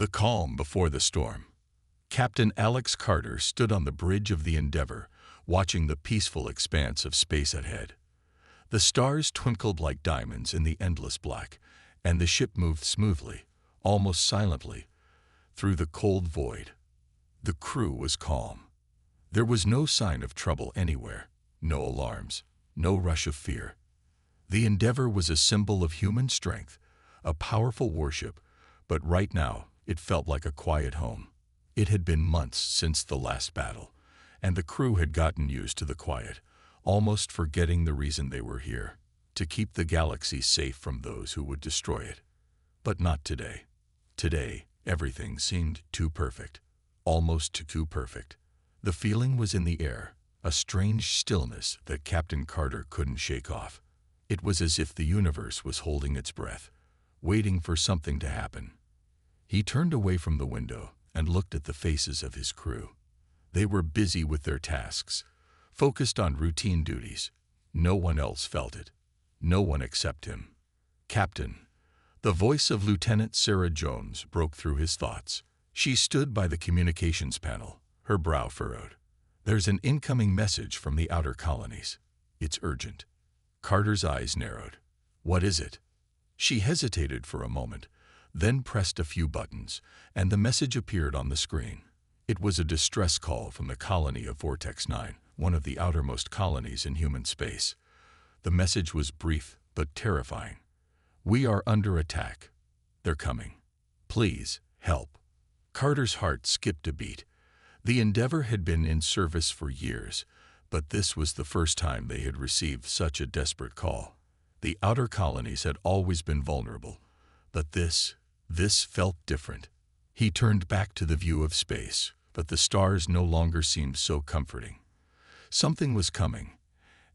The calm before the storm. Captain Alex Carter stood on the bridge of the Endeavour, watching the peaceful expanse of space ahead. The stars twinkled like diamonds in the endless black, and the ship moved smoothly, almost silently, through the cold void. The crew was calm. There was no sign of trouble anywhere, no alarms, no rush of fear. The Endeavour was a symbol of human strength, a powerful warship, but right now it felt like a quiet home. It had been months since the last battle, and the crew had gotten used to the quiet, almost forgetting the reason they were here, to keep the galaxy safe from those who would destroy it. But not today. Today, everything seemed too perfect, almost too perfect. The feeling was in the air, a strange stillness that Captain Carter couldn't shake off. It was as if the universe was holding its breath, waiting for something to happen. He turned away from the window and looked at the faces of his crew. They were busy with their tasks, focused on routine duties. No one else felt it. No one except him. "Captain," the voice of Lieutenant Sarah Jones broke through his thoughts. She stood by the communications panel, her brow furrowed. "There's an incoming message from the outer colonies. It's urgent." Carter's eyes narrowed. "What is it?" She hesitated for a moment, then pressed a few buttons, and the message appeared on the screen. It was a distress call from the colony of Vortex 9, one of the outermost colonies in human space. The message was brief but terrifying. "We are under attack. They're coming. Please, help." Carter's heart skipped a beat. The Endeavour had been in service for years, but this was the first time they had received such a desperate call. The outer colonies had always been vulnerable, but this felt different. He turned back to the view of space, but the stars no longer seemed so comforting. Something was coming,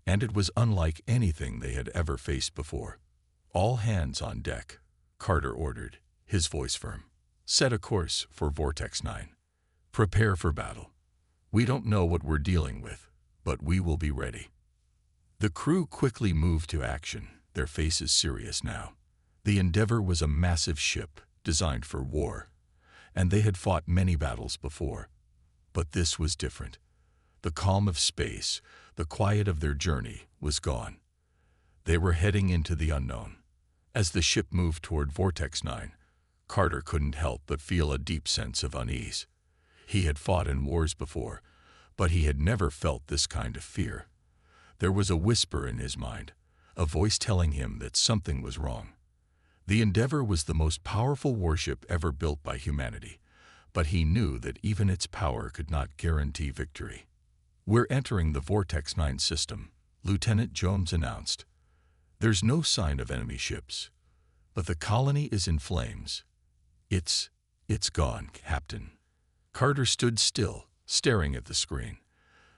and it was unlike anything they had ever faced before. "All hands on deck," Carter ordered, his voice firm. "Set a course for Vortex 9. Prepare for battle. We don't know what we're dealing with, but we will be ready." The crew quickly moved to action, their faces serious now. The Endeavour was a massive ship designed for war, and they had fought many battles before. But this was different. The calm of space, the quiet of their journey, was gone. They were heading into the unknown. As the ship moved toward Vortex 9, Carter couldn't help but feel a deep sense of unease. He had fought in wars before, but he had never felt this kind of fear. There was a whisper in his mind, a voice telling him that something was wrong. The Endeavour was the most powerful warship ever built by humanity, but he knew that even its power could not guarantee victory. "We're entering the Vortex 9 system," Lieutenant Jones announced. "There's no sign of enemy ships, but the colony is in flames." It's gone, Captain." Carter stood still, staring at the screen.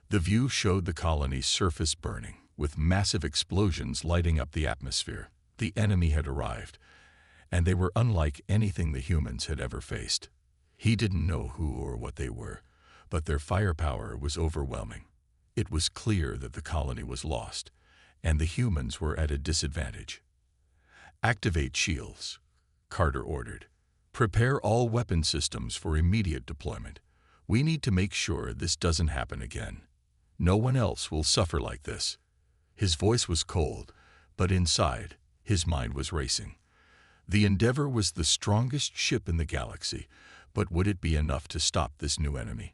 The view showed the colony's surface burning, with massive explosions lighting up the atmosphere. The enemy had arrived, and they were unlike anything the humans had ever faced. He didn't know who or what they were, but their firepower was overwhelming. It was clear that the colony was lost, and the humans were at a disadvantage. "Activate shields," Carter ordered. "Prepare all weapon systems for immediate deployment. We need to make sure this doesn't happen again. No one else will suffer like this." His voice was cold, but inside, his mind was racing. The Endeavour was the strongest ship in the galaxy, but would it be enough to stop this new enemy?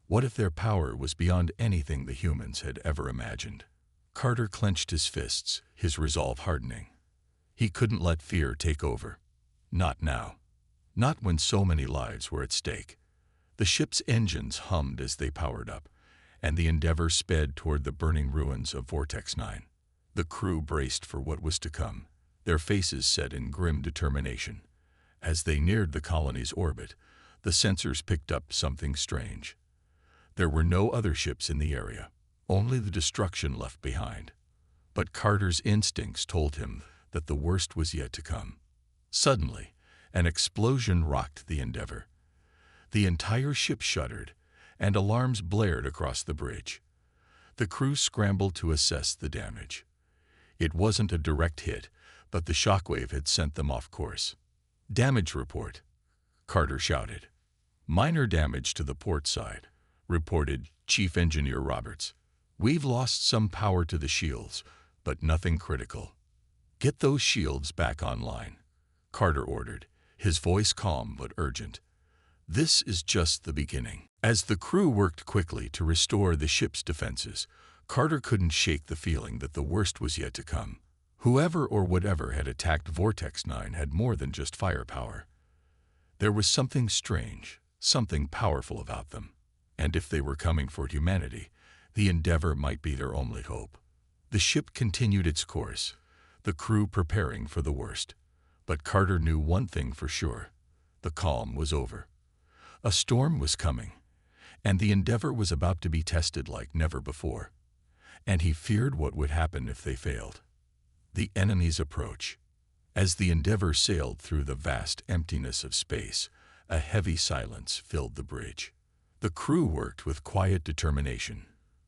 What if their power was beyond anything the humans had ever imagined? Carter clenched his fists, his resolve hardening. He couldn't let fear take over. Not now. Not when so many lives were at stake. The ship's engines hummed as they powered up, and the Endeavour sped toward the burning ruins of Vortex 9. The crew braced for what was to come, their faces set in grim determination. As they neared the colony's orbit, the sensors picked up something strange. There were no other ships in the area, only the destruction left behind. But Carter's instincts told him that the worst was yet to come. Suddenly, an explosion rocked the Endeavour. The entire ship shuddered, and alarms blared across the bridge. The crew scrambled to assess the damage. It wasn't a direct hit, but the shockwave had sent them off course. "Damage report." Carter shouted. "Minor damage to the port side," reported Chief Engineer Roberts. "We've lost some power to the shields, but nothing critical." "Get those shields back online," Carter ordered, his voice calm but urgent. "This is just the beginning." As the crew worked quickly to restore the ship's defenses, Carter couldn't shake the feeling that the worst was yet to come. Whoever or whatever had attacked Vortex 9 had more than just firepower. There was something strange, something powerful about them. And if they were coming for humanity, the Endeavor might be their only hope. The ship continued its course, the crew preparing for the worst. But Carter knew one thing for sure. The calm was over. A storm was coming, and the Endeavor was about to be tested like never before. And he feared what would happen if they failed. The enemy's approach. As the Endeavor sailed through the vast emptiness of space, a heavy silence filled the bridge. The crew worked with quiet determination,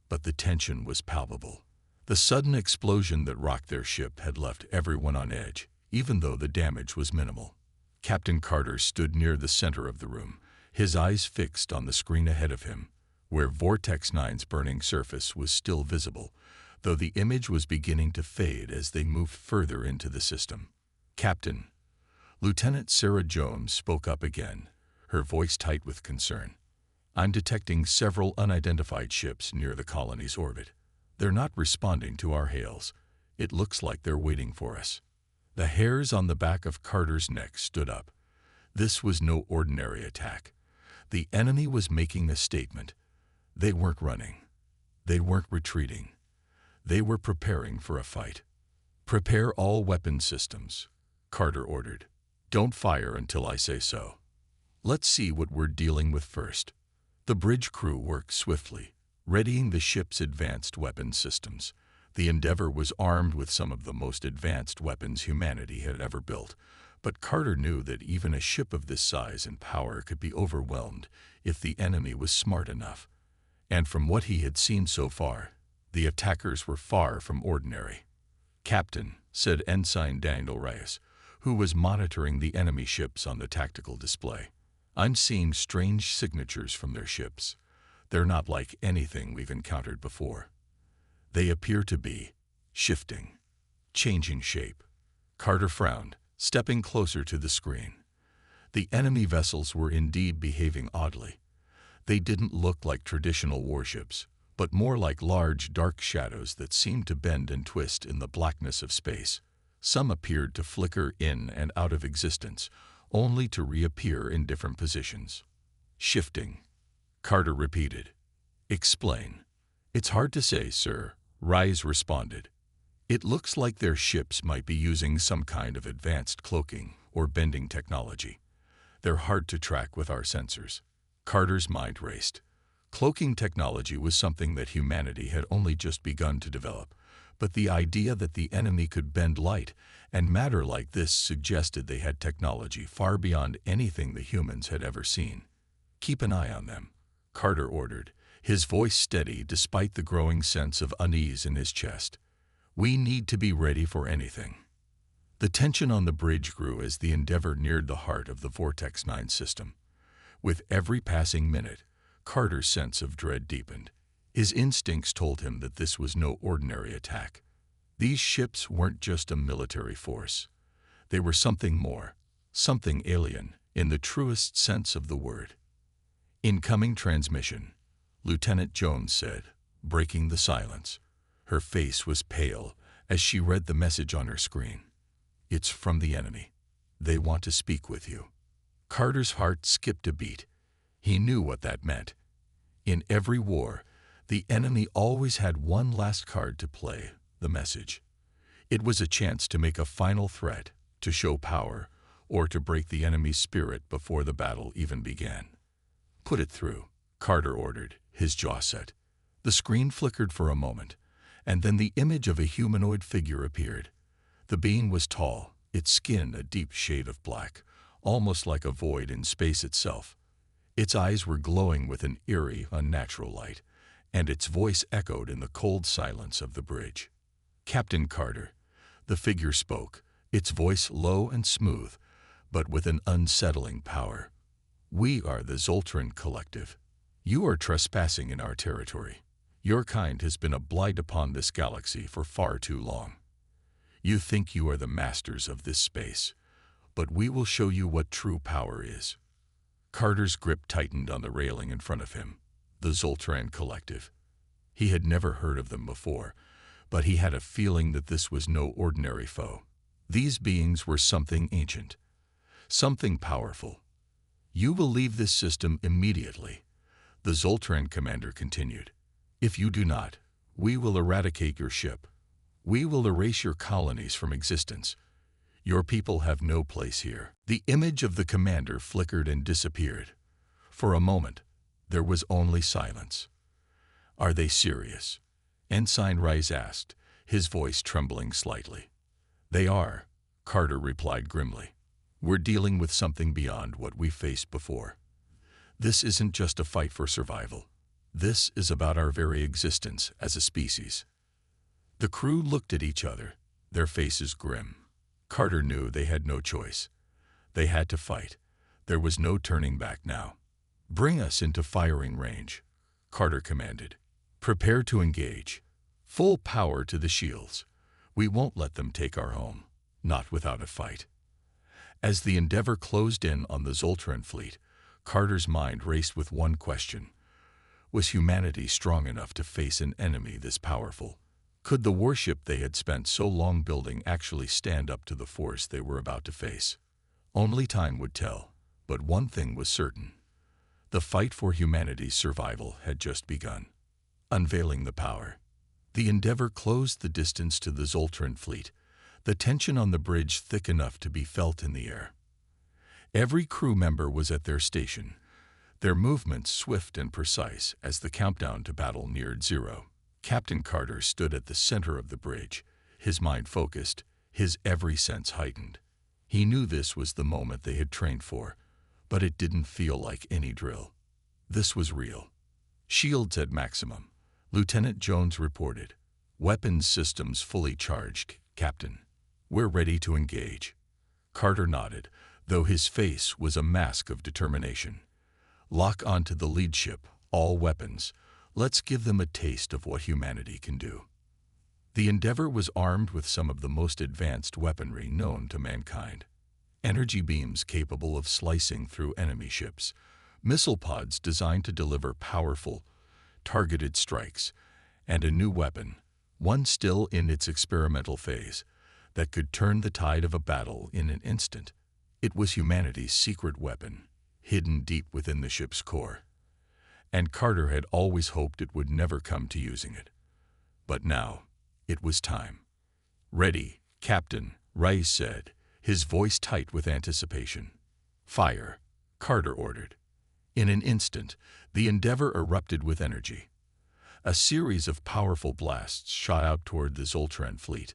but the tension was palpable. The sudden explosion that rocked their ship had left everyone on edge, even though the damage was minimal. Captain Carter stood near the center of the room, his eyes fixed on the screen ahead of him, where Vortex 9's burning surface was still visible, though the image was beginning to fade as they moved further into the system. "Captain," Lieutenant Sarah Jones spoke up again, her voice tight with concern. "I'm detecting several unidentified ships near the colony's orbit. They're not responding to our hails. It looks like they're waiting for us." The hairs on the back of Carter's neck stood up. This was no ordinary attack. The enemy was making a statement. They weren't running. They weren't retreating. They were preparing for a fight. "Prepare all weapon systems," Carter ordered. "Don't fire until I say so. Let's see what we're dealing with first." The bridge crew worked swiftly, readying the ship's advanced weapon systems. The Endeavor was armed with some of the most advanced weapons humanity had ever built, but Carter knew that even a ship of this size and power could be overwhelmed if the enemy was smart enough. And from what he had seen so far, the attackers were far from ordinary. "Captain," said Ensign Daniel Reyes, who was monitoring the enemy ships on the tactical display, "I'm seeing strange signatures from their ships. They're not like anything we've encountered before. They appear to be shifting, changing shape." Carter frowned, stepping closer to the screen. The enemy vessels were indeed behaving oddly. They didn't look like traditional warships, but more like large, dark shadows that seemed to bend and twist in the blackness of space. Some appeared to flicker in and out of existence, only to reappear in different positions. "Shifting," Carter repeated. "Explain." "It's hard to say, sir," Reyes responded. "It looks like their ships might be using some kind of advanced cloaking or bending technology. They're hard to track with our sensors." Carter's mind raced. Cloaking technology was something that humanity had only just begun to develop, but the idea that the enemy could bend light and matter like this suggested they had technology far beyond anything the humans had ever seen. "Keep an eye on them," Carter ordered, his voice steady despite the growing sense of unease in his chest. "We need to be ready for anything." The tension on the bridge grew as the Endeavor neared the heart of the Vortex 9 system. With every passing minute, Carter's sense of dread deepened. His instincts told him that this was no ordinary attack. These ships weren't just a military force. They were something more, something alien, in the truest sense of the word. "Incoming transmission," Lieutenant Jones said, breaking the silence. Her face was pale as she read the message on her screen. "It's from the enemy. They want to speak with you." Carter's heart skipped a beat. He knew what that meant. In every war, the enemy always had one last card to play, the message. It was a chance to make a final threat, to show power, or to break the enemy's spirit before the battle even began. "Put it through," Carter ordered, his jaw set. The screen flickered for a moment, and then the image of a humanoid figure appeared. The being was tall, its skin a deep shade of black, almost like a void in space itself. Its eyes were glowing with an eerie, unnatural light, and its voice echoed in the cold silence of the bridge. "Captain Carter," the figure spoke, its voice low and smooth, but with an unsettling power. We are the Zoltran Collective. You are trespassing in our territory. Your kind has been a blight upon this galaxy for far too long. You think you are the masters of this space, but we will show you what true power is. Carter's grip tightened on the railing in front of him. The Zoltran Collective. He had never heard of them before, but he had a feeling that this was no ordinary foe. These beings were something ancient, something powerful. You will leave this system immediately, the Zoltran commander continued. If you do not, we will eradicate your ship. We will erase your colonies from existence. Your people have no place here. The image of the commander flickered and disappeared. For a moment, there was only silence. Are they serious? Ensign Rice asked, his voice trembling slightly. They are, Carter replied grimly. We're dealing with something beyond what we faced before. This isn't just a fight for survival. This is about our very existence as a species. The crew looked at each other, their faces grim. Carter knew they had no choice. They had to fight. There was no turning back now. Bring us into firing range, Carter commanded. Prepare to engage. Full power to the shields. We won't let them take our home, not without a fight. As the Endeavor closed in on the Zoltran fleet, Carter's mind raced with one question. Was humanity strong enough to face an enemy this powerful? Could the warship they had spent so long building actually stand up to the force they were about to face? Only time would tell, but one thing was certain. The fight for humanity's survival had just begun. Unveiling the power. The Endeavor closed the distance to the Zoltran fleet, the tension on the bridge thick enough to be felt in the air. Every crew member was at their station, their movements swift and precise as the countdown to battle neared zero. Captain Carter stood at the center of the bridge, his mind focused, his every sense heightened. He knew this was the moment they had trained for, but it didn't feel like any drill. This was real. Shields at maximum, Lieutenant Jones reported. Weapons systems fully charged, Captain. We're ready to engage. Carter nodded, though his face was a mask of determination. Lock onto the lead ship, all weapons. Let's give them a taste of what humanity can do. The Endeavor was armed with some of the most advanced weaponry known to mankind. Energy beams capable of slicing through enemy ships, missile pods designed to deliver powerful, targeted strikes, and a new weapon, one still in its experimental phase, that could turn the tide of a battle in an instant. It was humanity's secret weapon, hidden deep within the ship's core. And Carter had always hoped it would never come to using it. But now, it was time. Ready, Captain, Rice said, his voice tight with anticipation. Fire, Carter ordered. In an instant, the Endeavor erupted with energy. A series of powerful blasts shot out toward the Zoltran fleet.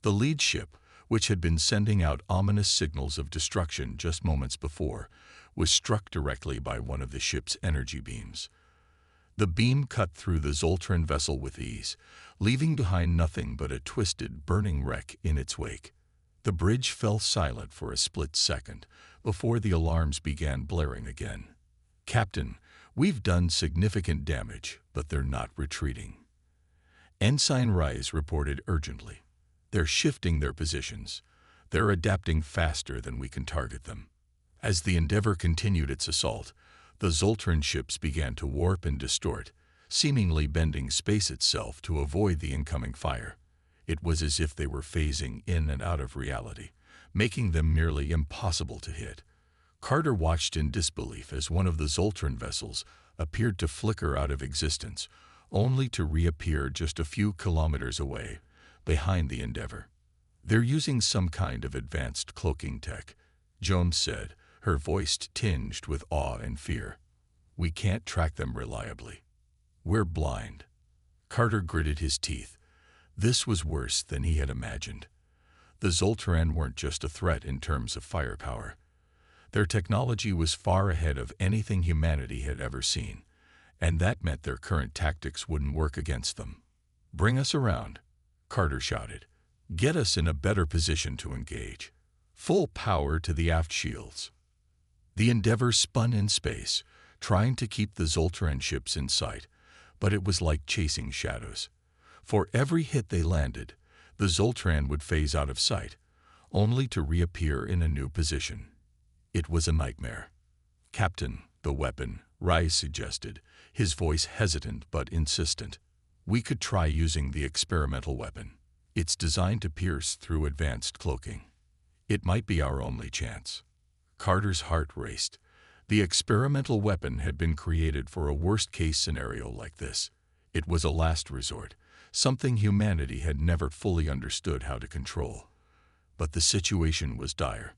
The lead ship, which had been sending out ominous signals of destruction just moments before, was struck directly by one of the ship's energy beams. The beam cut through the Zoltran vessel with ease, leaving behind nothing but a twisted, burning wreck in its wake. The bridge fell silent for a split second before the alarms began blaring again. Captain, we've done significant damage, but they're not retreating. Ensign Rice reported urgently. They're shifting their positions. They're adapting faster than we can target them. As the Endeavor continued its assault, the Zoltran ships began to warp and distort, seemingly bending space itself to avoid the incoming fire. It was as if they were phasing in and out of reality, making them nearly impossible to hit. Carter watched in disbelief as one of the Zoltran vessels appeared to flicker out of existence, only to reappear just a few kilometers away, behind the Endeavor. They're using some kind of advanced cloaking tech, Jones said, her voice tinged with awe and fear. We can't track them reliably. We're blind. Carter gritted his teeth. This was worse than he had imagined. The Zoltran weren't just a threat in terms of firepower. Their technology was far ahead of anything humanity had ever seen, and that meant their current tactics wouldn't work against them. Bring us around, Carter shouted. Get us in a better position to engage. Full power to the aft shields. The Endeavour spun in space, trying to keep the Zoltran ships in sight, but it was like chasing shadows. For every hit they landed, the Zoltran would phase out of sight, only to reappear in a new position. It was a nightmare. "Captain, the weapon," Rai suggested, his voice hesitant but insistent. "We could try using the experimental weapon. It's designed to pierce through advanced cloaking. It might be our only chance." Carter's heart raced. The experimental weapon had been created for a worst-case scenario like this. It was a last resort, something humanity had never fully understood how to control. But the situation was dire.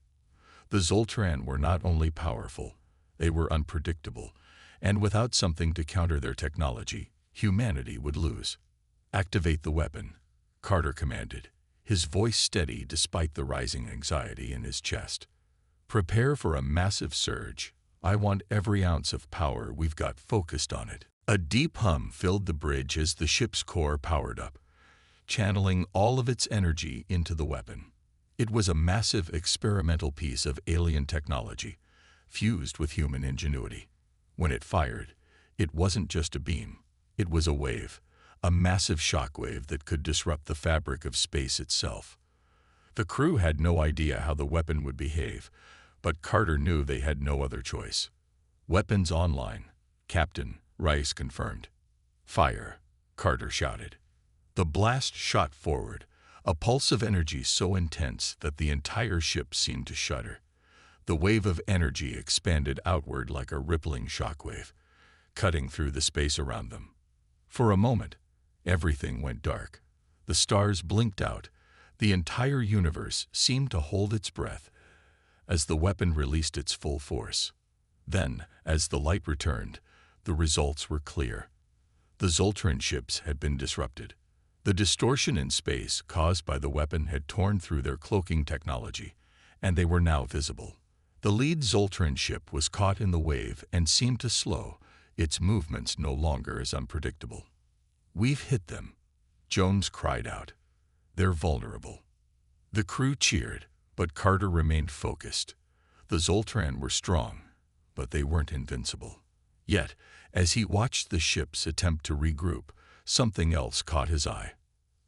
The Zoltran were not only powerful, they were unpredictable, and without something to counter their technology, humanity would lose. "Activate the weapon," Carter commanded, his voice steady despite the rising anxiety in his chest. "Prepare for a massive surge. I want every ounce of power we've got focused on it." A deep hum filled the bridge as the ship's core powered up, channeling all of its energy into the weapon. It was a massive experimental piece of alien technology, fused with human ingenuity. When it fired, it wasn't just a beam. It was a wave, a massive shockwave that could disrupt the fabric of space itself. The crew had no idea how the weapon would behave, but Carter knew they had no other choice. "Weapons online, Captain," Rice confirmed. "Fire," Carter shouted. The blast shot forward, a pulse of energy so intense that the entire ship seemed to shudder. The wave of energy expanded outward like a rippling shockwave, cutting through the space around them. For a moment, everything went dark. The stars blinked out. The entire universe seemed to hold its breath as the weapon released its full force. Then, as the light returned, the results were clear. The Zoltran ships had been disrupted. The distortion in space caused by the weapon had torn through their cloaking technology, and they were now visible. The lead Zoltran ship was caught in the wave and seemed to slow, its movements no longer as unpredictable. "We've hit them," Jones cried out. "They're vulnerable." The crew cheered, but Carter remained focused. The Zoltran were strong, but they weren't invincible. Yet, as he watched the ships attempt to regroup, something else caught his eye.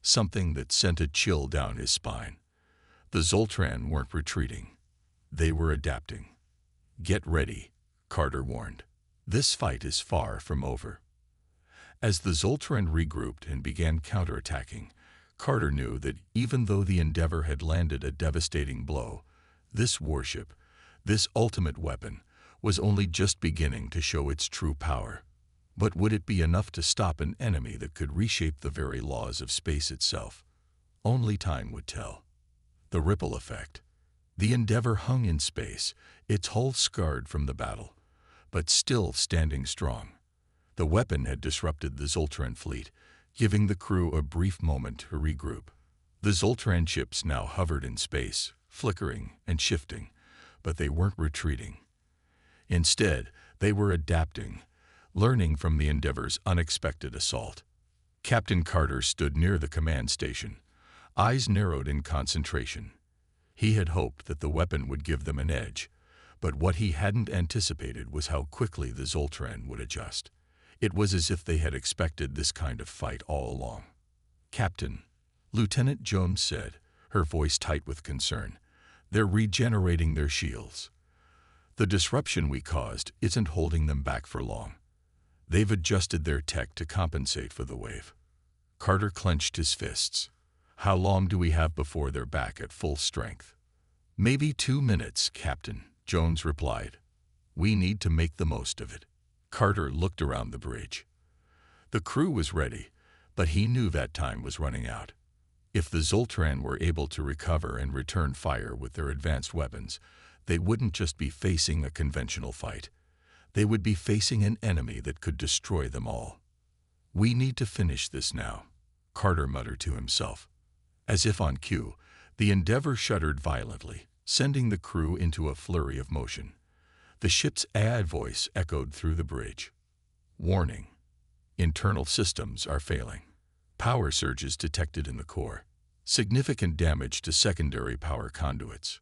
Something that sent a chill down his spine. The Zoltran weren't retreating. They were adapting. "Get ready," Carter warned. "This fight is far from over." As the Zoltran regrouped and began counterattacking, Carter knew that even though the Endeavour had landed a devastating blow, this warship, this ultimate weapon, was only just beginning to show its true power. But would it be enough to stop an enemy that could reshape the very laws of space itself? Only time would tell. The ripple effect. The Endeavour hung in space, its hull scarred from the battle, but still standing strong. The weapon had disrupted the Zoltran fleet, giving the crew a brief moment to regroup. The Zoltran ships now hovered in space, flickering and shifting, but they weren't retreating. Instead, they were adapting, learning from the Endeavour's unexpected assault. Captain Carter stood near the command station, eyes narrowed in concentration. He had hoped that the weapon would give them an edge, but what he hadn't anticipated was how quickly the Zoltran would adjust. It was as if they had expected this kind of fight all along. "Captain," Lieutenant Jones said, her voice tight with concern, "they're regenerating their shields. The disruption we caused isn't holding them back for long. They've adjusted their tech to compensate for the wave." Carter clenched his fists. "How long do we have before they're back at full strength?" "Maybe 2 minutes, Captain," Jones replied. "We need to make the most of it." Carter looked around the bridge. The crew was ready, but he knew that time was running out. If the Zoltran were able to recover and return fire with their advanced weapons, they wouldn't just be facing a conventional fight. They would be facing an enemy that could destroy them all. "We need to finish this now," Carter muttered to himself. As if on cue, the Endeavour shuddered violently, sending the crew into a flurry of motion. The ship's AI voice echoed through the bridge. "Warning. Internal systems are failing. Power surges detected in the core. Significant damage to secondary power conduits."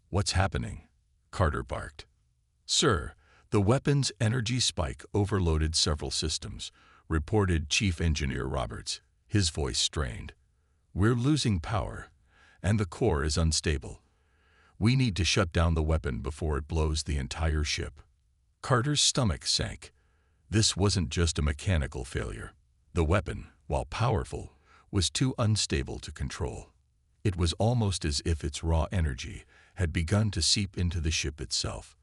"What's happening?" Carter barked. "Sir, the weapon's energy spike overloaded several systems," reported Chief Engineer Roberts, his voice strained. "We're losing power, and the core is unstable. We need to shut down the weapon before it blows the entire ship." Carter's stomach sank. This wasn't just a mechanical failure. The weapon, while powerful, was too unstable to control. It was almost as if its raw energy had begun to seep into the ship itself.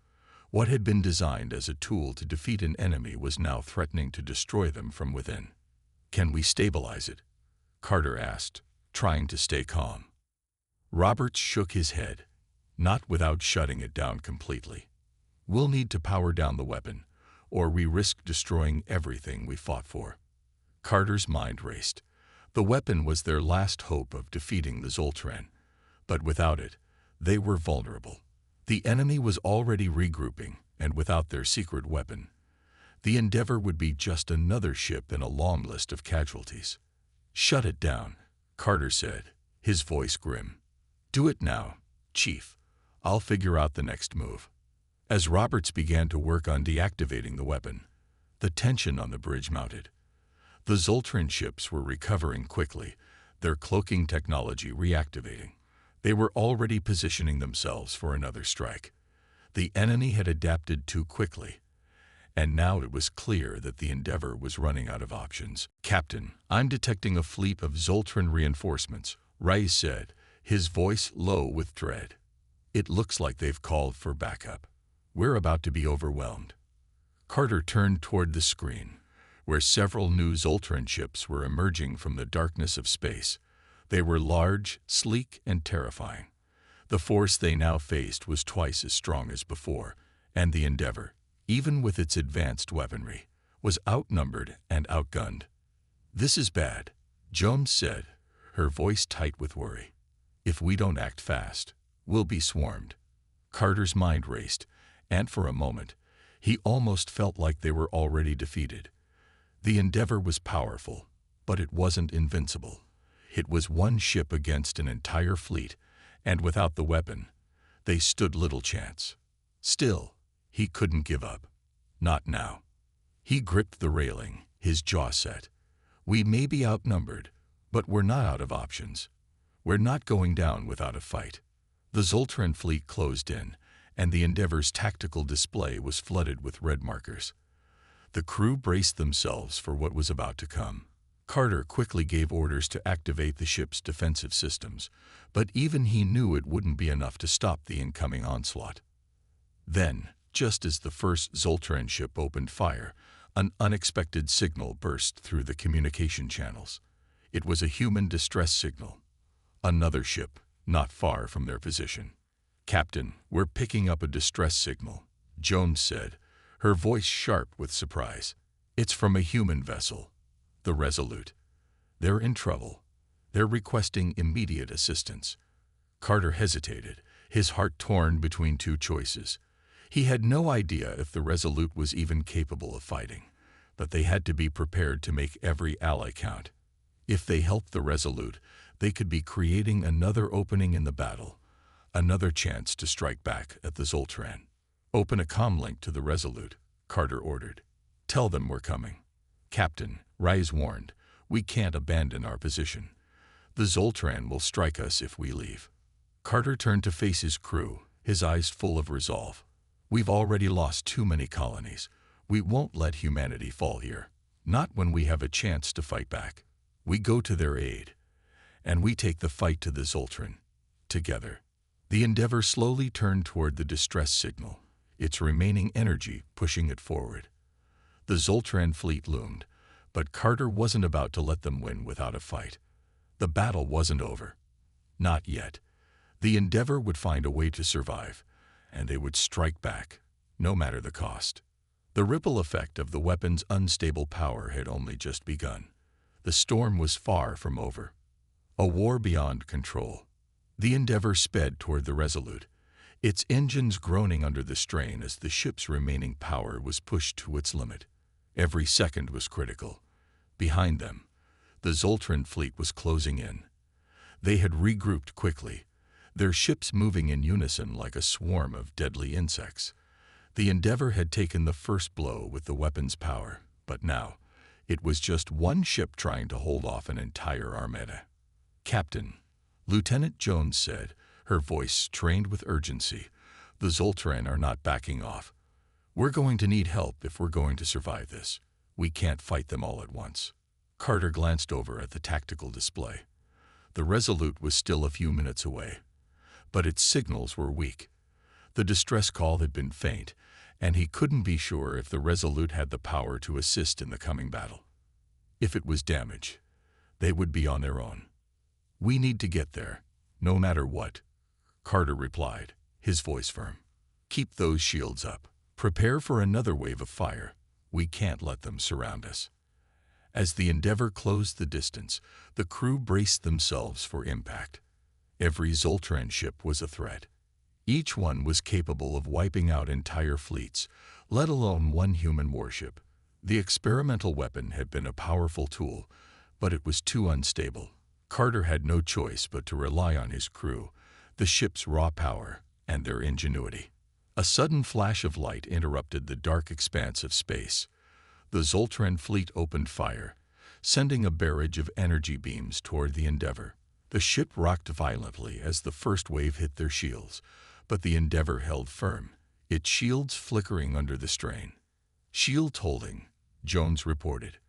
What had been designed as a tool to defeat an enemy was now threatening to destroy them from within. "Can we stabilize it?" Carter asked, trying to stay calm. Roberts shook his head, not without shutting it down completely. "We'll need to power down the weapon, or we risk destroying everything we fought for." Carter's mind raced. The weapon was their last hope of defeating the Zoltran, but without it, they were vulnerable. The enemy was already regrouping, and without their secret weapon, the Endeavor would be just another ship in a long list of casualties. "Shut it down," Carter said, his voice grim. "Do it now, Chief. I'll figure out the next move." As Roberts began to work on deactivating the weapon, the tension on the bridge mounted. The Zoltran ships were recovering quickly, their cloaking technology reactivating. They were already positioning themselves for another strike. The enemy had adapted too quickly, and now it was clear that the Endeavor was running out of options. "Captain, I'm detecting a fleet of Zoltran reinforcements," Rais said, his voice low with dread. "It looks like they've called for backup. We're about to be overwhelmed." Carter turned toward the screen, where several new Zoltran ships were emerging from the darkness of space. They were large, sleek, and terrifying. The force they now faced was twice as strong as before, and the Endeavor, even with its advanced weaponry, was outnumbered and outgunned. "This is bad," Jones said, her voice tight with worry. "If we don't act fast, we'll be swarmed." Carter's mind raced, and for a moment, he almost felt like they were already defeated. The Endeavor was powerful, but it wasn't invincible. It was one ship against an entire fleet, and without the weapon, they stood little chance. Still, he couldn't give up. Not now. He gripped the railing, his jaw set. "We may be outnumbered, but we're not out of options. We're not going down without a fight." The Zoltran fleet closed in, and the Endeavor's tactical display was flooded with red markers. The crew braced themselves for what was about to come. Carter quickly gave orders to activate the ship's defensive systems, but even he knew it wouldn't be enough to stop the incoming onslaught. Then, just as the first Zoltran ship opened fire, an unexpected signal burst through the communication channels. It was a human distress signal. Another ship, not far from their position. "Captain, we're picking up a distress signal," Jones said, her voice sharp with surprise. "It's from a human vessel, the Resolute. They're in trouble. They're requesting immediate assistance." Carter hesitated, his heart torn between two choices. He had no idea if the Resolute was even capable of fighting, but they had to be prepared to make every ally count. If they helped the Resolute, they could be creating another opening in the battle, another chance to strike back at the Zoltran. "Open a comlink to the Resolute," Carter ordered. "Tell them we're coming." "Captain," Rais warned, "we can't abandon our position. The Zoltran will strike us if we leave." Carter turned to face his crew, his eyes full of resolve. "We've already lost too many colonies. We won't let humanity fall here. Not when we have a chance to fight back. We go to their aid, and we take the fight to the Zoltran. Together." The Endeavor slowly turned toward the distress signal, its remaining energy pushing it forward. The Zoltran fleet loomed, but Carter wasn't about to let them win without a fight. The battle wasn't over. Not yet. The Endeavor would find a way to survive, and they would strike back, no matter the cost. The ripple effect of the weapon's unstable power had only just begun. The storm was far from over. A war beyond control. The Endeavor sped toward the Resolute, its engines groaning under the strain as the ship's remaining power was pushed to its limit. Every second was critical. Behind them, the Zoltran fleet was closing in. They had regrouped quickly, their ships moving in unison like a swarm of deadly insects. The Endeavor had taken the first blow with the weapon's power, but now it was just one ship trying to hold off an entire armada. "Captain," Lieutenant Jones said, her voice strained with urgency, "the Zoltran are not backing off. We're going to need help if we're going to survive this. We can't fight them all at once." Carter glanced over at the tactical display. The Resolute was still a few minutes away, but its signals were weak. The distress call had been faint, and he couldn't be sure if the Resolute had the power to assist in the coming battle. If it was damaged, they would be on their own. "We need to get there, no matter what," Carter replied, his voice firm. "Keep those shields up. Prepare for another wave of fire. We can't let them surround us." As the Endeavor closed the distance, the crew braced themselves for impact. Every Zoltran ship was a threat. Each one was capable of wiping out entire fleets, let alone one human warship. The experimental weapon had been a powerful tool, but it was too unstable. Carter had no choice but to rely on his crew, the ship's raw power, and their ingenuity. A sudden flash of light interrupted the dark expanse of space. The Zoltran fleet opened fire, sending a barrage of energy beams toward the Endeavor. The ship rocked violently as the first wave hit their shields, but the Endeavor held firm, its shields flickering under the strain. "Shields holding," Jones reported,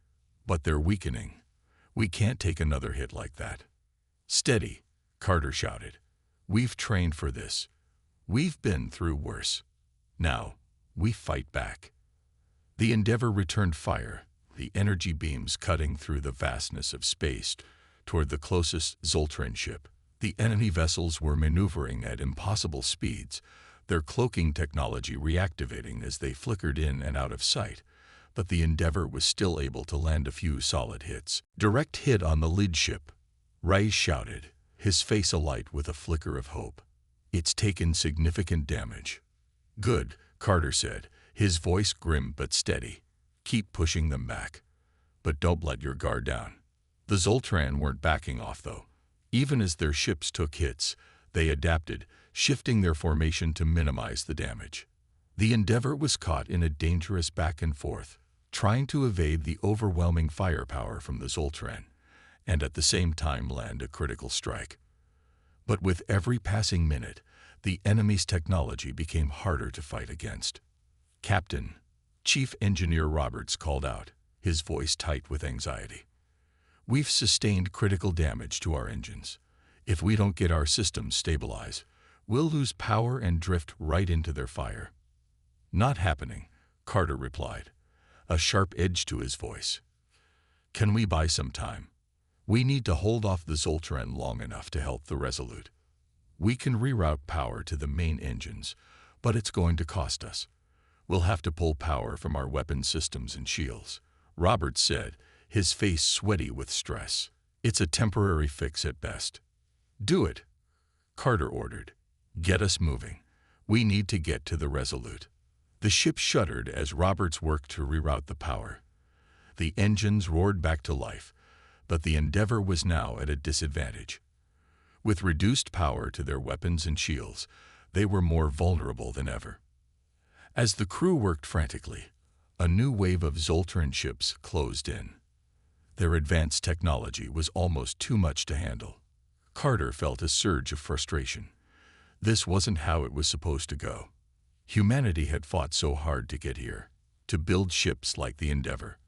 "but they're weakening. We can't take another hit like that." "Steady," Carter shouted. "We've trained for this. We've been through worse. Now, we fight back." The Endeavor returned fire, the energy beams cutting through the vastness of space toward the closest Zoltran ship. The enemy vessels were maneuvering at impossible speeds, their cloaking technology reactivating as they flickered in and out of sight, but the Endeavor was still able to land a few solid hits. "Direct hit on the lead ship," Rice shouted, his face alight with a flicker of hope. "It's taken significant damage." "Good," Carter said, his voice grim but steady. "Keep pushing them back. But don't let your guard down." The Zoltran weren't backing off, though. Even as their ships took hits, they adapted, shifting their formation to minimize the damage. The Endeavor was caught in a dangerous back and forth, trying to evade the overwhelming firepower from the Zoltran, and at the same time land a critical strike. But with every passing minute, the enemy's technology became harder to fight against. "Captain," Chief Engineer Roberts called out, his voice tight with anxiety. "We've sustained critical damage to our engines. If we don't get our systems stabilized, we'll lose power and drift right into their fire." "Not happening," Carter replied, a sharp edge to his voice. "Can we buy some time? We need to hold off the Zoltran long enough to help the Resolute. We can reroute power to the main engines, but it's going to cost us. We'll have to pull power from our weapon systems and shields," Roberts said, his face sweaty with stress. "It's a temporary fix at best." "Do it," Carter ordered. "Get us moving. We need to get to the Resolute." The ship shuddered as Roberts worked to reroute the power. The engines roared back to life, but the Endeavor was now at a disadvantage. With reduced power to their weapons and shields, they were more vulnerable than ever. As the crew worked frantically, a new wave of Zoltran ships closed in. Their advanced technology was almost too much to handle. Carter felt a surge of frustration. This wasn't how it was supposed to go. Humanity had fought so hard to get here, to build ships like the Endeavor.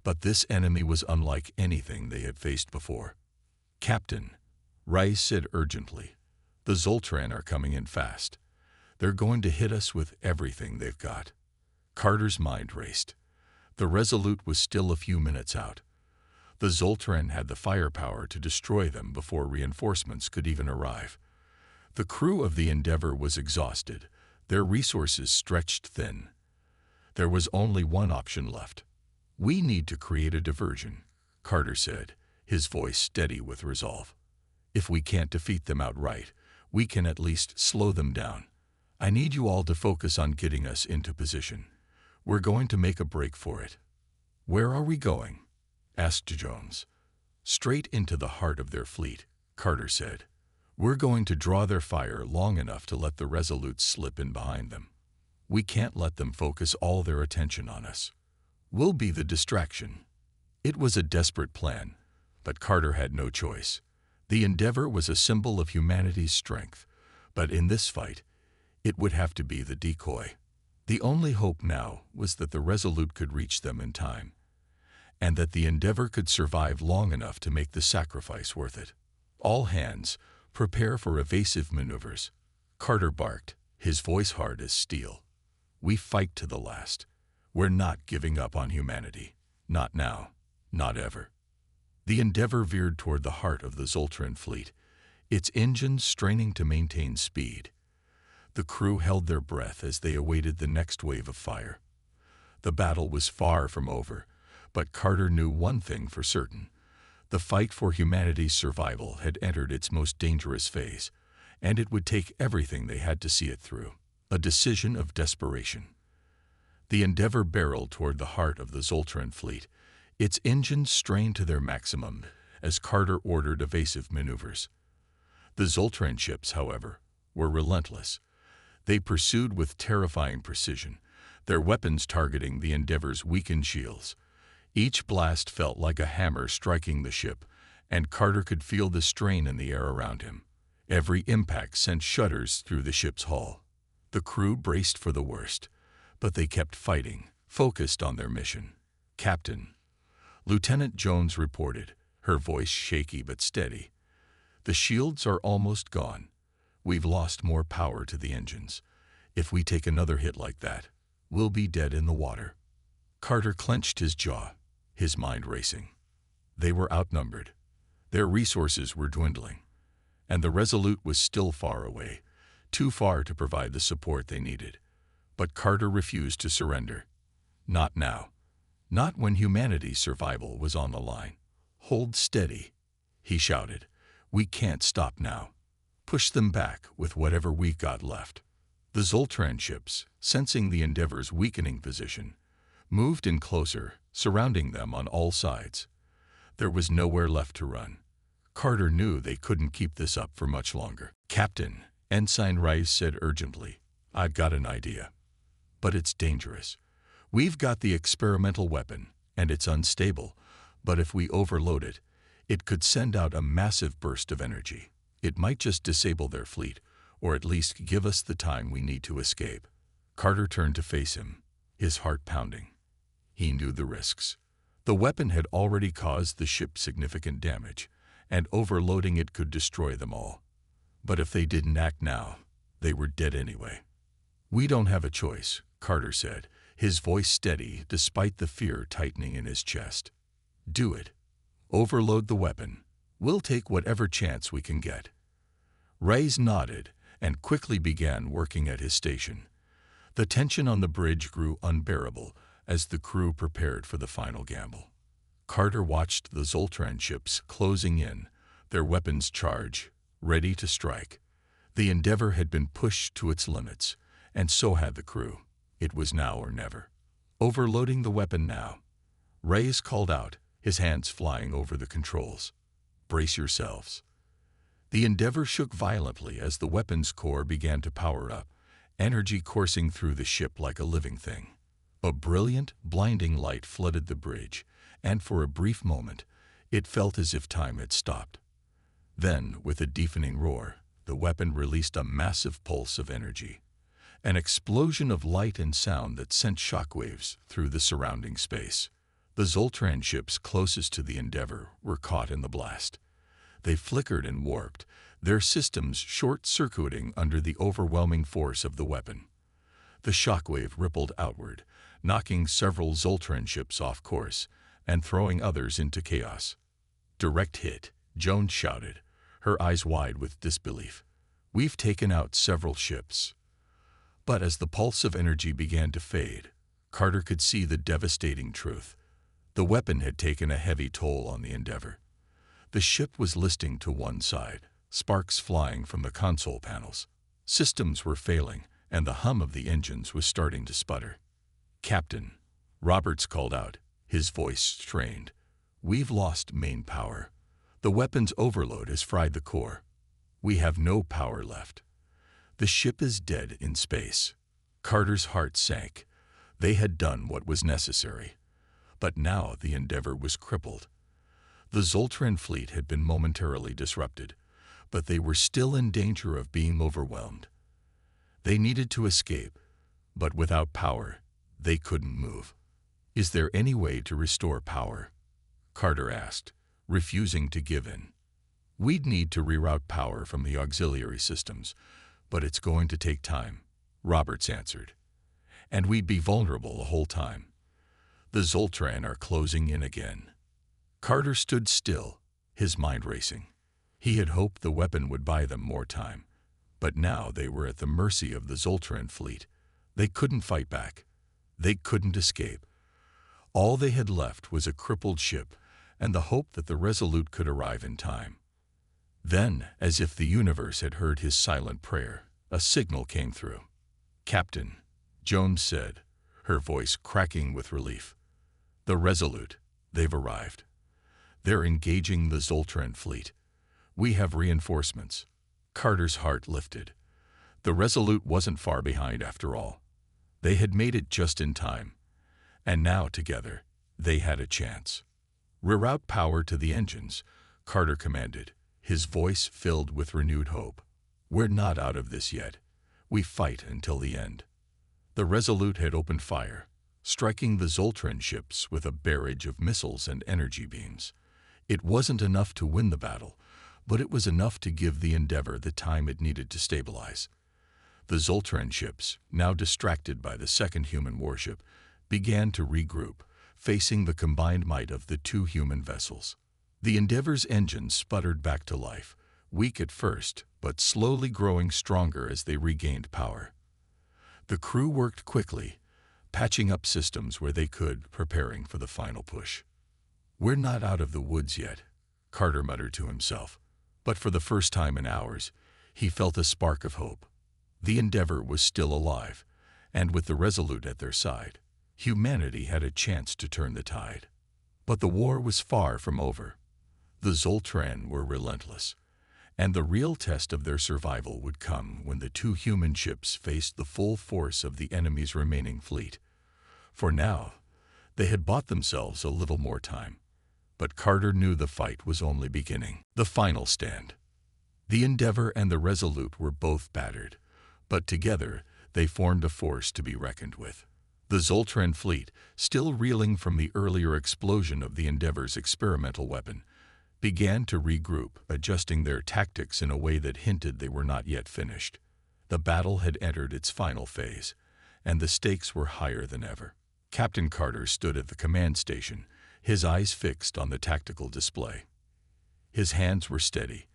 But this enemy was unlike anything they had faced before. "Captain," Rice said urgently, "the Zoltran are coming in fast. They're going to hit us with everything they've got." Carter's mind raced. The Resolute was still a few minutes out. The Zoltran had the firepower to destroy them before reinforcements could even arrive. The crew of the Endeavor was exhausted, their resources stretched thin. There was only one option left. "We need to create a diversion," Carter said, his voice steady with resolve. "If we can't defeat them outright, we can at least slow them down. I need you all to focus on getting us into position. We're going to make a break for it." "Where are we going?" asked Jones. "Straight into the heart of their fleet," Carter said. "We're going to draw their fire long enough to let the Resolute slip in behind them." We can't let them focus all their attention on us. We'll be the distraction." It was a desperate plan, but Carter had no choice. The Endeavor was a symbol of humanity's strength, but in this fight, it would have to be the decoy. The only hope now was that the Resolute could reach them in time, and that the Endeavor could survive long enough to make the sacrifice worth it. "All hands, prepare for evasive maneuvers," Carter barked, his voice hard as steel. "We fight to the last. We're not giving up on humanity. Not now. Not ever." The Endeavor veered toward the heart of the Zoltran fleet, its engines straining to maintain speed. The crew held their breath as they awaited the next wave of fire. The battle was far from over, but Carter knew one thing for certain. The fight for humanity's survival had entered its most dangerous phase, and it would take everything they had to see it through. A decision of desperation. The Endeavor barreled toward the heart of the Zoltran fleet, its engines strained to their maximum as Carter ordered evasive maneuvers. The Zoltran ships, however, were relentless. They pursued with terrifying precision, their weapons targeting the Endeavor's weakened shields. Each blast felt like a hammer striking the ship, and Carter could feel the strain in the air around him. Every impact sent shudders through the ship's hull. The crew braced for the worst, but they kept fighting, focused on their mission. "Captain," Lieutenant Jones reported, her voice shaky but steady, "the shields are almost gone. We've lost more power to the engines. If we take another hit like that, we'll be dead in the water." Carter clenched his jaw, his mind racing. They were outnumbered. Their resources were dwindling, and the Resolute was still far away, too far to provide the support they needed. But Carter refused to surrender. Not now. Not when humanity's survival was on the line. "Hold steady," he shouted. "We can't stop now. Push them back with whatever we've got left." The Zoltran ships, sensing the Endeavor's weakening position, moved in closer, surrounding them on all sides. There was nowhere left to run. Carter knew they couldn't keep this up for much longer. "Captain," Ensign Rice said urgently, "I've got an idea. But it's dangerous. We've got the experimental weapon, and it's unstable, but if we overload it, it could send out a massive burst of energy. It might just disable their fleet, or at least give us the time we need to escape." Carter turned to face him, his heart pounding. He knew the risks. The weapon had already caused the ship significant damage, and overloading it could destroy them all. But if they didn't act now, they were dead anyway. "We don't have a choice," Carter said, his voice steady despite the fear tightening in his chest. "Do it. Overload the weapon. We'll take whatever chance we can get." Reyes nodded and quickly began working at his station. The tension on the bridge grew unbearable as the crew prepared for the final gamble. Carter watched the Zoltran ships closing in, their weapons charged, ready to strike. The Endeavor had been pushed to its limits, and so had the crew. It was now or never. "Overloading the weapon now," Reyes called out, his hands flying over the controls. "Brace yourselves." The Endeavor shook violently as the weapon's core began to power up, energy coursing through the ship like a living thing. A brilliant, blinding light flooded the bridge, and for a brief moment, it felt as if time had stopped. Then, with a deafening roar, the weapon released a massive pulse of energy, an explosion of light and sound that sent shockwaves through the surrounding space. The Zoltran ships closest to the Endeavor were caught in the blast. They flickered and warped, their systems short-circuiting under the overwhelming force of the weapon. The shockwave rippled outward, knocking several Zoltran ships off course and throwing others into chaos. "Direct hit," Jones shouted, her eyes wide with disbelief. "We've taken out several ships." But as the pulse of energy began to fade, Carter could see the devastating truth. The weapon had taken a heavy toll on the Endeavor. The ship was listing to one side, sparks flying from the console panels. Systems were failing, and the hum of the engines was starting to sputter. "Captain," Roberts called out, his voice strained, "we've lost main power. The weapon's overload has fried the core. We have no power left. The ship is dead in space." Carter's heart sank. They had done what was necessary. But now the Endeavor was crippled. The Zoltran fleet had been momentarily disrupted, but they were still in danger of being overwhelmed. They needed to escape, but without power, they couldn't move. "Is there any way to restore power?" Carter asked, refusing to give in. "We'd need to reroute power from the auxiliary systems, but it's going to take time," Roberts answered. "And we'd be vulnerable the whole time. The Zoltran are closing in again." Carter stood still, his mind racing. He had hoped the weapon would buy them more time, but now they were at the mercy of the Zoltran fleet. They couldn't fight back. They couldn't escape. All they had left was a crippled ship and the hope that the Resolute could arrive in time. Then, as if the universe had heard his silent prayer, a signal came through. "Captain," Jones said, her voice cracking with relief. "The Resolute, they've arrived. They're engaging the Zoltran fleet. We have reinforcements." Carter's heart lifted. The Resolute wasn't far behind after all. They had made it just in time. And now, together, they had a chance. "Reroute power to the engines," Carter commanded, his voice filled with renewed hope. "We're not out of this yet. We fight until the end." The Resolute had opened fire, striking the Zoltran ships with a barrage of missiles and energy beams. It wasn't enough to win the battle, but it was enough to give the Endeavor the time it needed to stabilize. The Zoltran ships, now distracted by the second human warship, began to regroup, facing the combined might of the two human vessels. The Endeavor's engines sputtered back to life, weak at first, but slowly growing stronger as they regained power. The crew worked quickly, patching up systems where they could, preparing for the final push. "We're not out of the woods yet," Carter muttered to himself. But for the first time in hours, he felt a spark of hope. The Endeavor was still alive, and with the Resolute at their side, humanity had a chance to turn the tide. But the war was far from over. The Zoltran were relentless, and the real test of their survival would come when the two human ships faced the full force of the enemy's remaining fleet. For now, they had bought themselves a little more time. But Carter knew the fight was only beginning. The final stand. The Endeavor and the Resolute were both battered, but together they formed a force to be reckoned with. The Zoltran fleet, still reeling from the earlier explosion of the Endeavor's experimental weapon, began to regroup, adjusting their tactics in a way that hinted they were not yet finished. The battle had entered its final phase, and the stakes were higher than ever. Captain Carter stood at the command station, his eyes fixed on the tactical display. His hands were steady,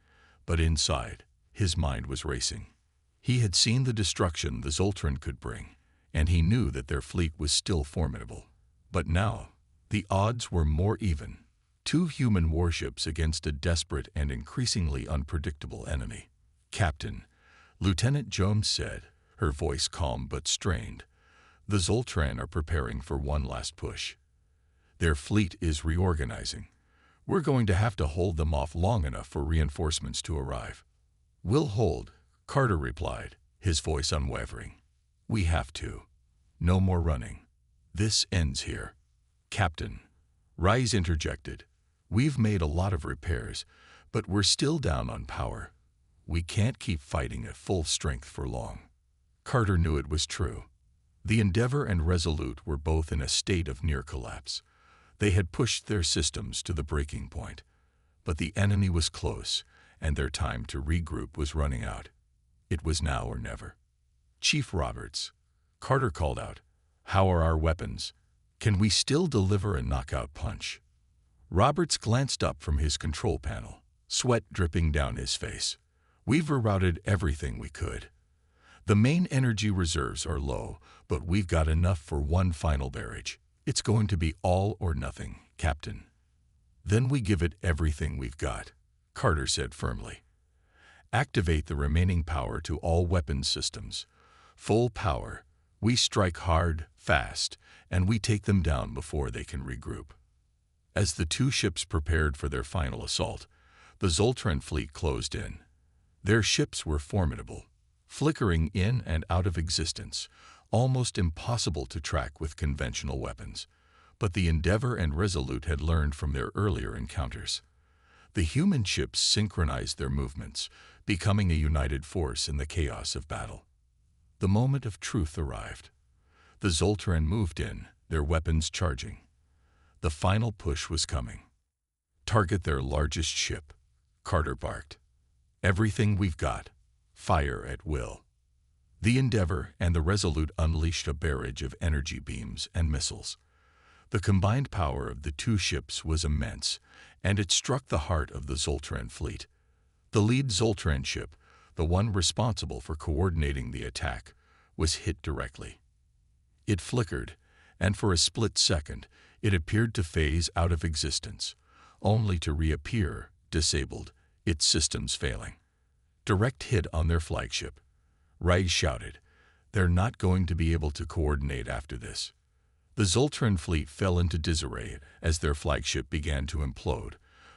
but inside, his mind was racing. He had seen the destruction the Zoltran could bring, and he knew that their fleet was still formidable. But now, the odds were more even. Two human warships against a desperate and increasingly unpredictable enemy. "Captain," Lieutenant Jones said, her voice calm but strained, "the Zoltran are preparing for one last push. Their fleet is reorganizing. We're going to have to hold them off long enough for reinforcements to arrive." "We'll hold," Carter replied, his voice unwavering. "We have to. No more running. This ends here." "Captain," Rise interjected, "we've made a lot of repairs, but we're still down on power. We can't keep fighting at full strength for long." Carter knew it was true. The Endeavor and Resolute were both in a state of near collapse. They had pushed their systems to the breaking point, but the enemy was close, and their time to regroup was running out. It was now or never. "Chief Roberts," Carter called out, "how are our weapons? Can we still deliver a knockout punch?" Roberts glanced up from his control panel, sweat dripping down his face. "We've rerouted everything we could. The main energy reserves are low, but we've got enough for one final barrage. It's going to be all or nothing, Captain." "Then we give it everything we've got," Carter said firmly. "Activate the remaining power to all weapons systems. Full power. We strike hard, fast, and we take them down before they can regroup." As the two ships prepared for their final assault, the Zoltran fleet closed in. Their ships were formidable, flickering in and out of existence, almost impossible to track with conventional weapons. But the Endeavour and Resolute had learned from their earlier encounters. The human ships synchronized their movements, becoming a united force in the chaos of battle. The moment of truth arrived. The Zoltran moved in, their weapons charging. The final push was coming. "Target their largest ship," Carter barked. "Everything we've got. Fire at will." The Endeavour and the Resolute unleashed a barrage of energy beams and missiles. The combined power of the two ships was immense, and it struck the heart of the Zoltran fleet. The lead Zoltran ship, the one responsible for coordinating the attack, was hit directly. It flickered, and for a split second, it appeared to phase out of existence, only to reappear, disabled, its systems failing. Direct hit on their flagship. Rais shouted, "They're not going to be able to coordinate after this." The Zoltran fleet fell into disarray as their flagship began to implode,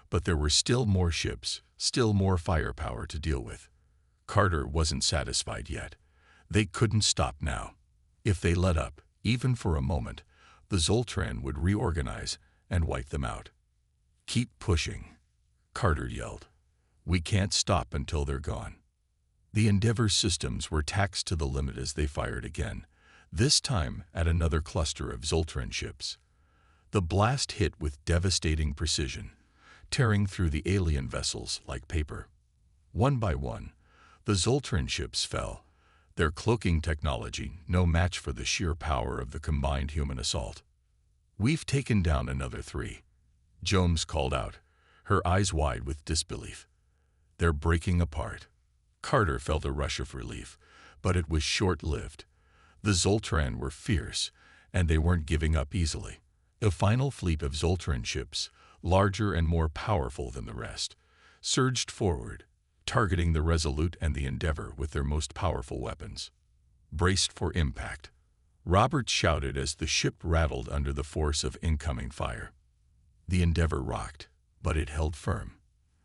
but there were still more ships, still more firepower to deal with. Carter wasn't satisfied yet. They couldn't stop now. If they let up, even for a moment, the Zoltran would reorganize and wipe them out. "Keep pushing," Carter yelled. "We can't stop until they're gone." The Endeavour's systems were taxed to the limit as they fired again, this time at another cluster of Zoltran ships. The blast hit with devastating precision, tearing through the alien vessels like paper. One by one, the Zoltran ships fell, their cloaking technology no match for the sheer power of the combined human assault. "We've taken down another 3. Jones called out, her eyes wide with disbelief. "They're breaking apart." Carter felt a rush of relief, but it was short-lived. The Zoltran were fierce, and they weren't giving up easily. A final fleet of Zoltran ships, larger and more powerful than the rest, surged forward, targeting the Resolute and the Endeavour with their most powerful weapons. Braced for impact, Roberts shouted as the ship rattled under the force of incoming fire. The Endeavour rocked, but it held firm.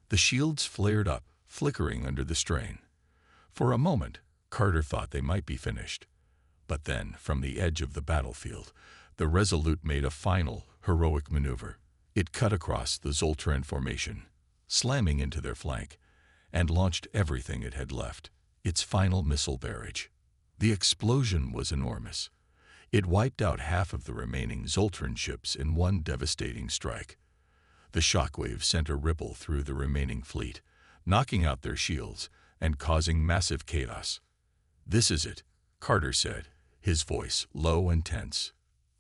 The shields flared up, flickering under the strain. For a moment, Carter thought they might be finished. But then, from the edge of the battlefield, the Resolute made a final, heroic maneuver. It cut across the Zoltran formation, slamming into their flank, and launched everything it had left, its final missile barrage. The explosion was enormous. It wiped out half of the remaining Zoltran ships in one devastating strike. The shockwave sent a ripple through the remaining fleet, knocking out their shields and causing massive chaos. "This is it," Carter said, his voice low and tense.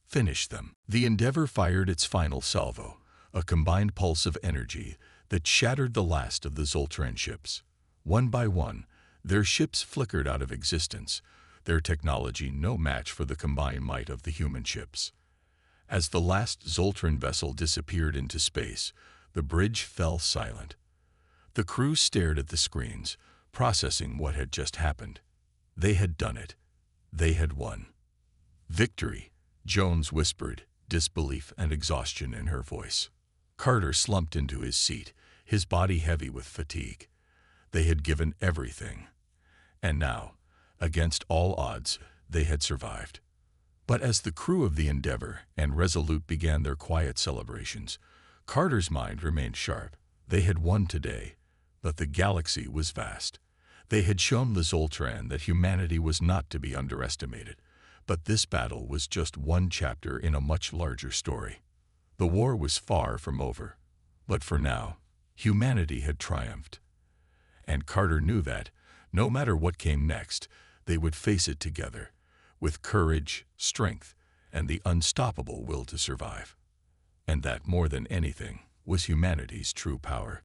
"Finish them." The Endeavour fired its final salvo, a combined pulse of energy that shattered the last of the Zoltran ships. One by one, their ships flickered out of existence, their technology no match for the combined might of the human ships. As the last Zoltran vessel disappeared into space, the bridge fell silent. The crew stared at the screens, processing what had just happened. They had done it. They had won. "Victory," Jones whispered, disbelief and exhaustion in her voice. Carter slumped into his seat, his body heavy with fatigue. They had given everything. And now, against all odds, they had survived. But as the crew of the Endeavour and Resolute began their quiet celebrations, Carter's mind remained sharp. They had won today, but the galaxy was vast. They had shown the Zoltran that humanity was not to be underestimated, but this battle was just one chapter in a much larger story. The war was far from over, but for now, humanity had triumphed. And Carter knew that, no matter what came next, they would face it together, with courage, strength, and the unstoppable will to survive. And that, more than anything, was humanity's true power.